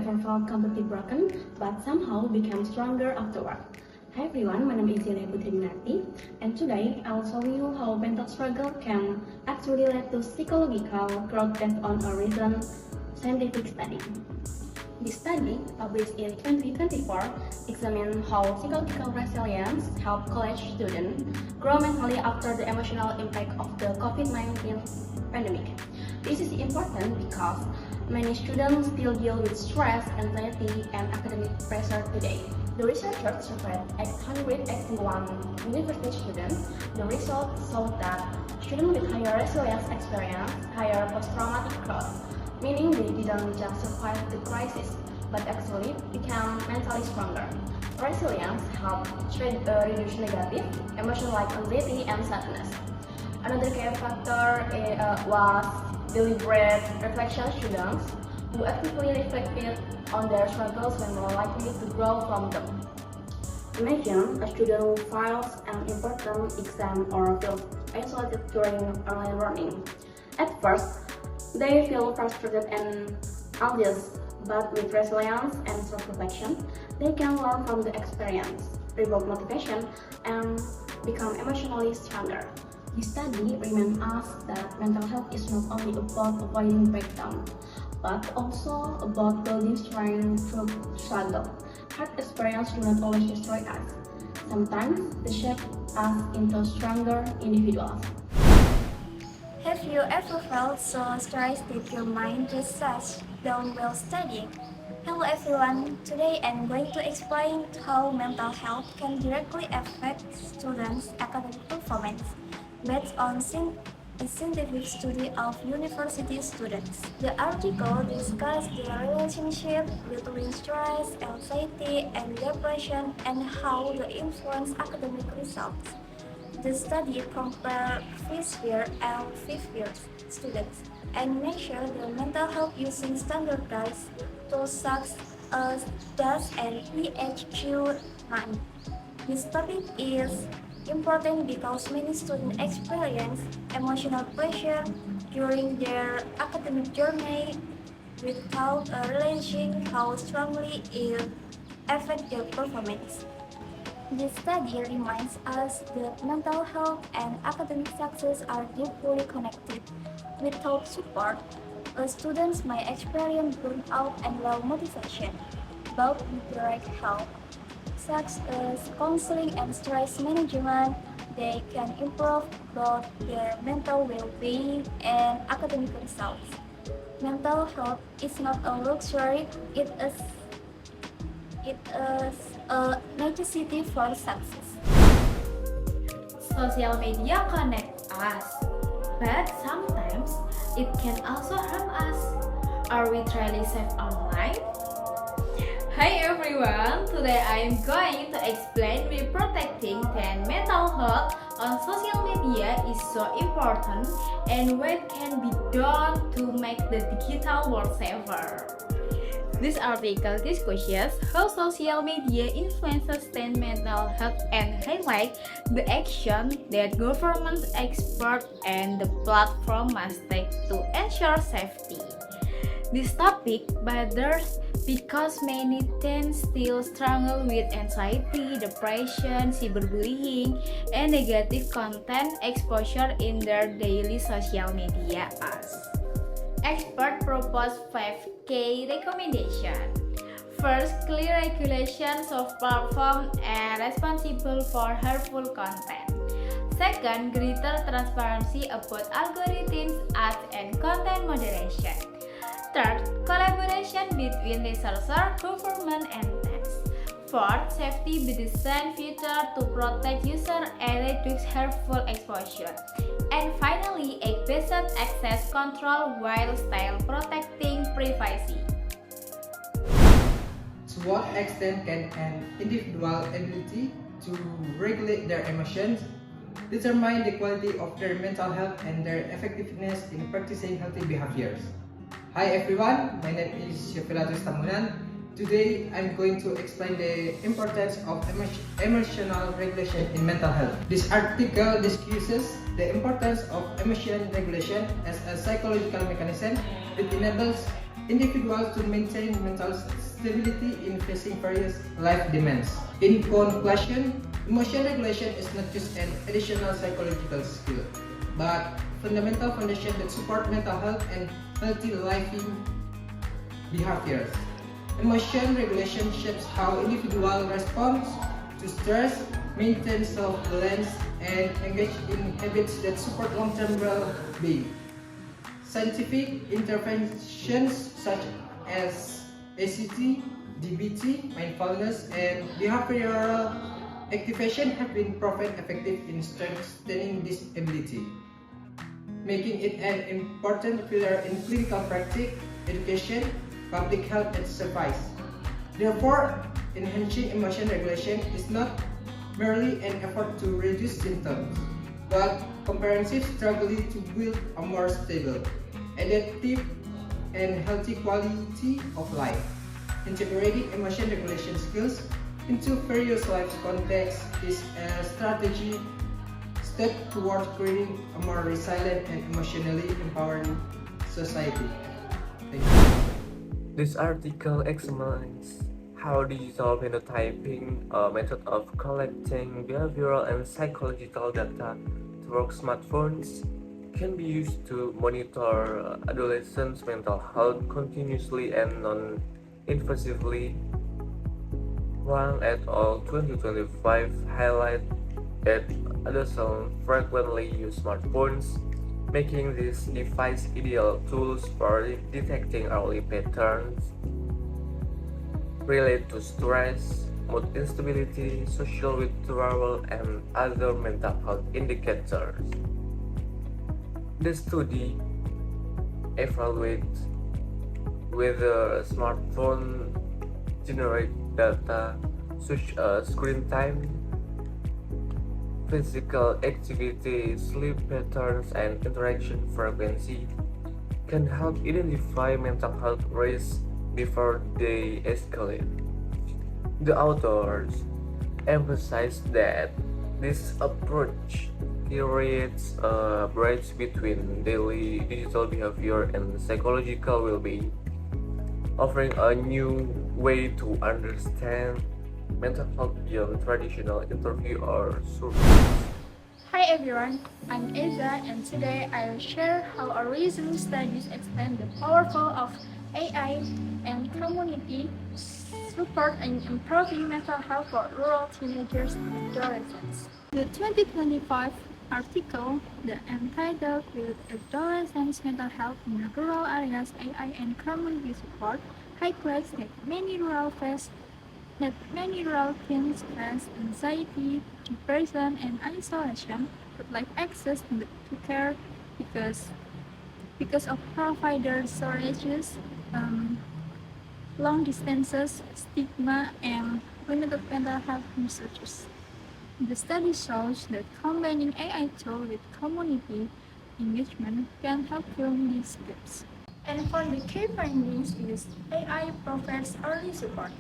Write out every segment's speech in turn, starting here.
ever felt completely broken, but somehow became stronger afterward? Hi everyone, my name is Zelia Putri, and today I will show you how mental struggle can actually lead to psychological growth based on a recent scientific study. This study, published in 2024, examined how psychological resilience helped college students grow mentally after the emotional impact of the COVID-19 pandemic. This is important because many students still deal with stress, anxiety, and academic pressure today. The researchers surveyed 881 university students. The results showed that students with higher resilience experience higher post-traumatic growth, meaning they didn't just survive the crisis, but actually became mentally stronger. Resilience helped reduce negative emotions like anxiety and sadness. Another key factor was deliberate reflection. Students who actively reflected on their struggles were more likely to grow from them. Imagine a student who fails an important exam or feels isolated during online learning. At first, they feel frustrated and anxious, but with resilience and self-reflection, they can learn from the experience, rebuild motivation, and become emotionally stronger. This study reminds us that mental health is not only about avoiding breakdown, but also about building strength through struggle. Hard experiences do not always destroy us. Sometimes they shape us into stronger individuals. Have you ever felt so stressed that your mind just shuts down while studying? Hello everyone, today I'm going to explain how mental health can directly affect students' academic performance based on a scientific study of university students. The article discussed the relationship between stress, anxiety, and depression and how they influence academic results. The study compared first-year and fifth-year students and measured their mental health using standardized tools such as DASS and PHQ-9. This topic is important because many students experience emotional pressure during their academic journey without realizing how strongly it affects their performance. This study reminds us that mental health and academic success are deeply connected. Without support, students might experience burnout and low motivation. But with direct help, such as counseling and stress management, they can improve both their mental well-being and academic results. Mental health is not a luxury, it is a necessity for success. Social media connect us, but sometimes it can also harm us. Are we truly safe online? Hi everyone, today I am going to explain why protecting their mental health on social media is so important and what can be done to make the digital world safer. This article discusses how social media influences teen mental health and highlight the action that governments, experts, and the platform must take to ensure safety. This topic matters because many teens still struggle with anxiety, depression, cyberbullying, and negative content exposure in their daily social media apps. Experts propose 5 key recommendations. First, clear regulations of platforms and responsible for harmful content. Second, greater transparency about algorithms, ads, and content moderation. Third, collaboration between researchers, government, and teens. Fourth, safety by design feature to protect users and reduce harmful exposure. And finally, based access control while still protecting privacy. To what extent can an individual's ability to regulate their emotions determine the quality of their mental health and their effectiveness in practicing healthy behaviors? Hi everyone, my name is Syafiratus Tamunan. Today, I'm going to explain the importance of emotional regulation in mental health. This article discusses the importance of emotion regulation as a psychological mechanism that enables individuals to maintain mental stability in facing various life demands. In conclusion, emotion regulation is not just an additional psychological skill, but fundamental foundation that support mental health and healthy living behaviors. Emotion regulation shapes how individual responds to stress, maintain self-balance, and engage in habits that support long-term well-being. Scientific interventions such as ACT, DBT, mindfulness, and behavioral activation have been proven effective in strengthening this ability, making it an important pillar in clinical practice, education, public health, and service. Therefore, enhancing emotion regulation is not merely an effort to reduce symptoms, but comprehensive strategy to build a more stable, adaptive, and healthy quality of life. Integrating emotion regulation skills into various life contexts is a strategy step toward creating a more resilient and emotionally empowering society. Thank you. This article examines how digital phenotyping, a method of collecting behavioral and psychological data through smartphones, can be used to monitor adolescents' mental health continuously and non-invasively. Wang et al. 2025 highlight that adolescents frequently use smartphones, making these devices ideal tools for detecting early patterns related to stress, mood instability, social withdrawal, and other mental health indicators. The study evaluates whether smartphone generate data such as screen time, physical activity, sleep patterns, and interaction frequency can help identify mental health risks before they escalate. The authors emphasize that this approach creates a bridge between daily digital behavior and psychological well-being, offering a new way to understand mental health beyond traditional interview or surveys. Hi everyone, I'm Eza and today I'll share how our recent studies extend the powerful of AI and community support in improving mental health for rural teenagers and adolescents. The 2025 article, the entitled with Adolescents' Mental Health in Rural Areas, AI and Community Support, highlights that many rural teens face anxiety, depression, and isolation, but lack access to care because of provider shortages, long distances, stigma, and limited mental health resources. The study shows that combining AI tools with community engagement can help fill these gaps. And for the key findings is AI provides early support.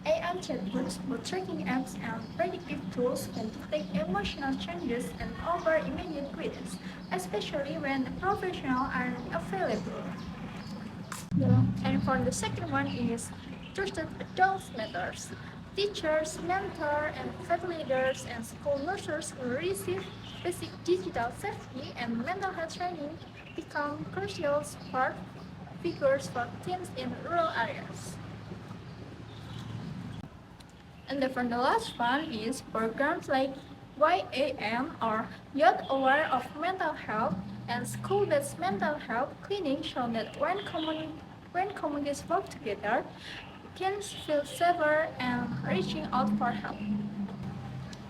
AI chatbots, bot tracking apps, and predictive tools can detect emotional changes and offer immediate guidance, especially when the professionals aren't available. And for the second one is trusted adults matters. Teachers, mentors, and faculty leaders and school nurses who receive basic digital safety and mental health training become crucial support figures for teens in rural areas. And for the last one is programs like YAM or Youth Aware of Mental Health and School-Based Mental Health Clinic show that when communities work together, teens feel safer and reaching out for help.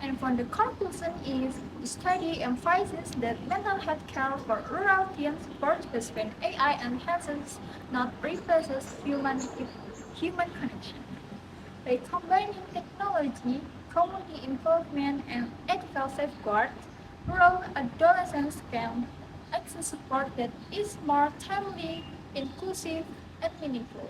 And for the conclusion is the study emphasizes that mental health care for rural teens supports when AI enhances, not replaces human connection. By combining technology, community involvement, and ethical safeguards, rural adolescents can access support that is more timely, inclusive, and meaningful.